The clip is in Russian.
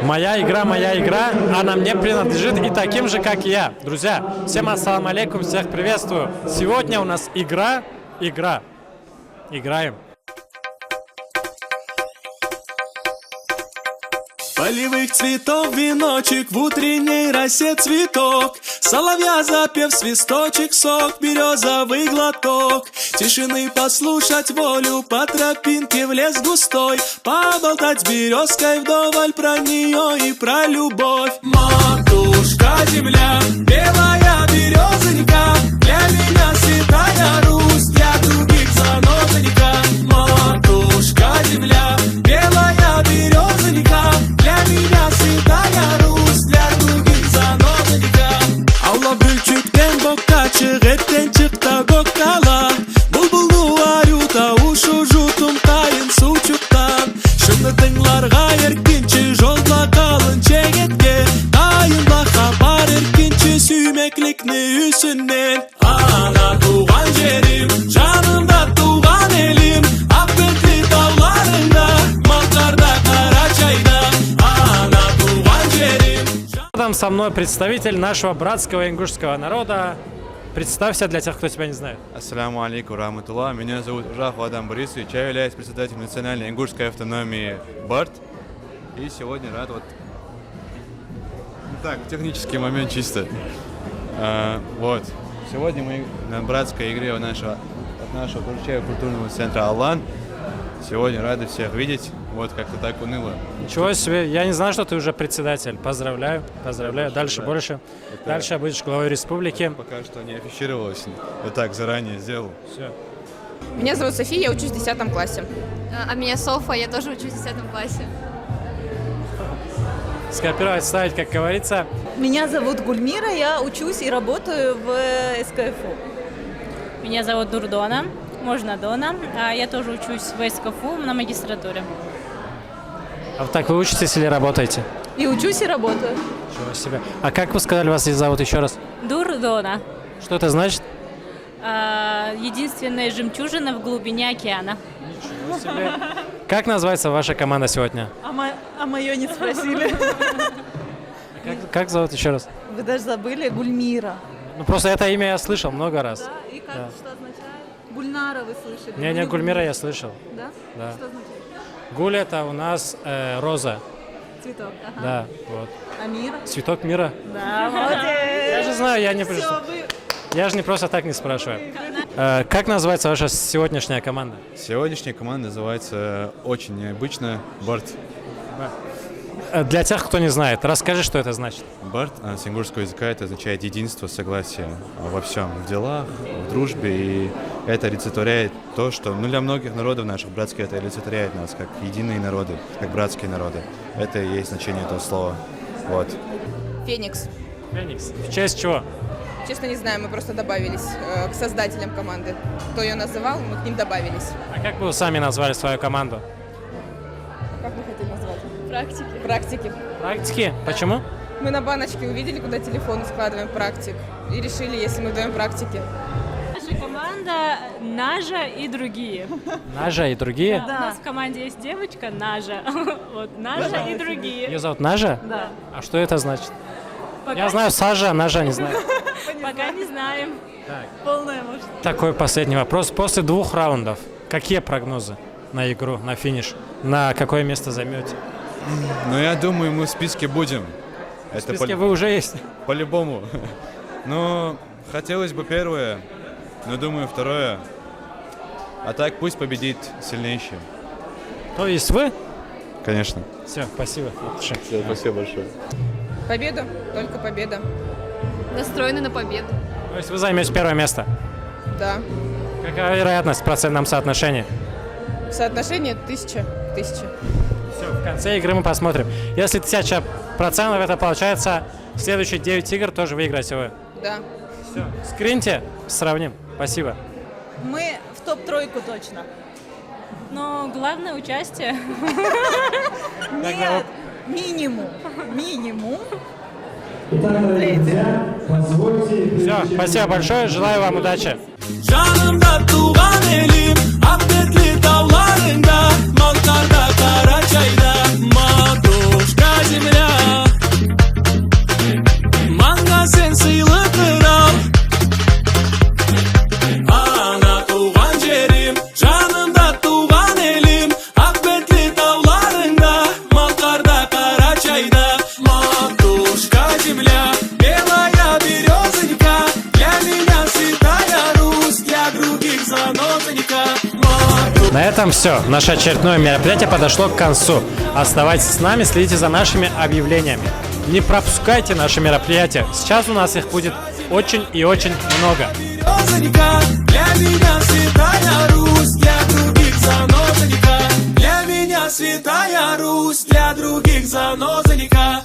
моя игра, она мне принадлежит и таким же, как и я. Друзья, всем ассаламу алейкум, всех приветствую. Сегодня у нас игра. Играем. Полевых цветов веночек, в утренней росе цветок. Соловья запев свисточек, сок, березовый глоток. Тишины послушать волю, по тропинке в лес густой. Поболтать с березкой вдоволь про нее и про любовь. Матушка земля, белая березонька, для меня святая Русь, для других занозонька. Матушка земля, белая березонька, для меня святая Русь, для других занозонька. Алла бүрчүктен бокка чыгыптен чыкта гоккала. Булбулду арюта ушу жутум кайын сучуктан. Шыны тыңларга эркинчи жолда калын чегетке. Кайынла хабар эркинчи сүймекликни үсүннен. Ана туган жерим, жанымда туган элим. Аппетли тауларында, малкарда кара чайда. Ана туган жерим. Рядом со мной представитель нашего братского ингушского народа. Представься для тех, кто тебя не знает. Ассаляму алейкум, рахматуллах. Меня зовут Ужах Владан Борисович. Я являюсь председателем национальной ингушской автономии БАРТ. И сегодня рад Так, технический момент чисто. Сегодня мы на братской игре от нашего культурного центра «Аллан». Сегодня рады всех видеть. Как-то так уныло. Ничего себе, я не знаю, что ты уже председатель. Поздравляю. Дальше больше. Дальше будешь главой республики. Пока что не афишировалось. Заранее сделал. Все. Меня зовут София, я учусь в 10 классе. А меня Софа, я тоже учусь в 10 классе. Скопировать, ставить, как говорится. Меня зовут Гульмира, я учусь и работаю в СКФУ. Меня зовут Дурдона, можно Дона. Я тоже учусь в СКФУ на магистратуре. А так вы учитесь или работаете? И учусь, и работаю. Ничего себе. А как вы сказали, вас здесь зовут еще раз? Дурдона. Что это значит? Единственная жемчужина в глубине океана. Ничего себе. Как называется ваша команда сегодня? А мое не спросили. Как зовут еще раз? Вы даже забыли? Гульмира. Просто это имя я слышал много раз. Да? И как, что означает? Гульнара вы слышали? Не, Гульмира я слышал. Да? Да. Что означает? Гуль это у нас роза. Цветок. Ага. Да, вот. А мир? Цветок мира. Да, молодец. Я же знаю, я же не просто так не спрашиваю. Как называется ваша сегодняшняя команда? Сегодняшняя команда называется очень необычно БАРТ. Для тех, кто не знает, расскажи, что это значит. БАРТ с ингушского языка это означает единство, согласие во всем, в делах, в дружбе, и это олицетворяет то, что, для многих народов наших братских это олицетворяет нас как единые народы, как братские народы. Это и есть значение этого слова. Феникс. Феникс. В честь чего? Честно не знаю, мы просто добавились к создателям команды. Кто ее называл, мы к ним добавились. А как бы вы сами назвали свою команду? Как мы хотели назвать? Практики. Практики? Почему? Мы на баночке увидели, куда телефоны складываем практик. И решили, если мы даем практики. Наша команда Нажа и другие. Нажа и другие? У нас в команде есть девочка Нажа. Нажа и другие. Ее зовут Нажа? Да. А что это значит? Пока Я знаю Сажа, Нажа не знаю. Пока не знаем. Полная может. Такой последний вопрос. После 2 раундов, какие прогнозы на игру, на финиш? На какое место займете? Я думаю, мы в списке будем. В списке вы уже есть? По-любому. Хотелось бы первое, но думаю второе. А так пусть победит сильнейший. То есть вы? Конечно. Все, спасибо. Все, спасибо большое. Победа, только победа. Настроены на победу. То есть вы займете первое место? Да. Какая вероятность в процентном соотношении? Соотношение 1000. Все, в конце игры мы посмотрим. Если 1000%, это получается следующие 9 игр тоже выиграете вы. Да. Все, скриньте, сравним. Спасибо. Мы в топ-3 точно. Но главное участие. Нет, минимум. Все, спасибо большое, желаю вам удачи. Жанымда туган элим, аппетли тауларында, малкарда кара чайда. Матушка земля. На этом все. Наше очередное мероприятие подошло к концу. Оставайтесь с нами, следите за нашими объявлениями. Не пропускайте наши мероприятия. Сейчас у нас их будет очень и очень много. Березонька, для меня святая Русь, для других занозонька. Для меня святая Русь, для других занозонька.